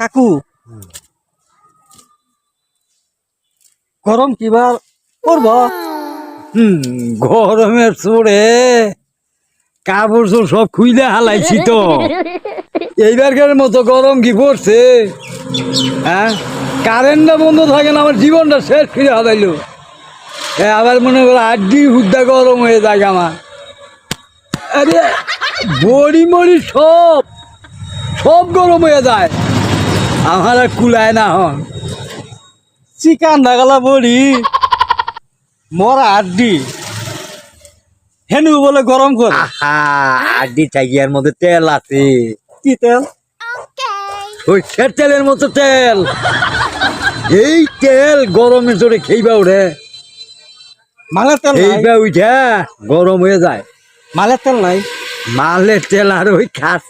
কাকু গরম কিবার করব গরমের চোরে কাপড় চোর সব খুইলে হালাইছি তো এইবারকার মতো গরম কি পড়ছে হ্যাঁ কারেন্টটা বন্ধ থাকে না আমার জীবনটা শেষ ফিরে হারাইলো আবার মনে করো আড্ডি হুদ্দা গরম হয়ে যায় আমার আরে বড়ি মরি সব সব গরম হয়ে যায় আমার আর কুলায় না হন চিকান নাগালা বড়ি মরা আড্ডি হেনু বলে গরম করে আহা আড্ডি থাকিয়ার মধ্যে তেল আছে কি তেল সরষের তেলের মতো তেল এই তেল গরমে জোরে খেইবা ওরে মালের তেল নাই এইবা উঠা গরম হয়ে যায় মালের তেল নাই মালের তেল আর ওই খাস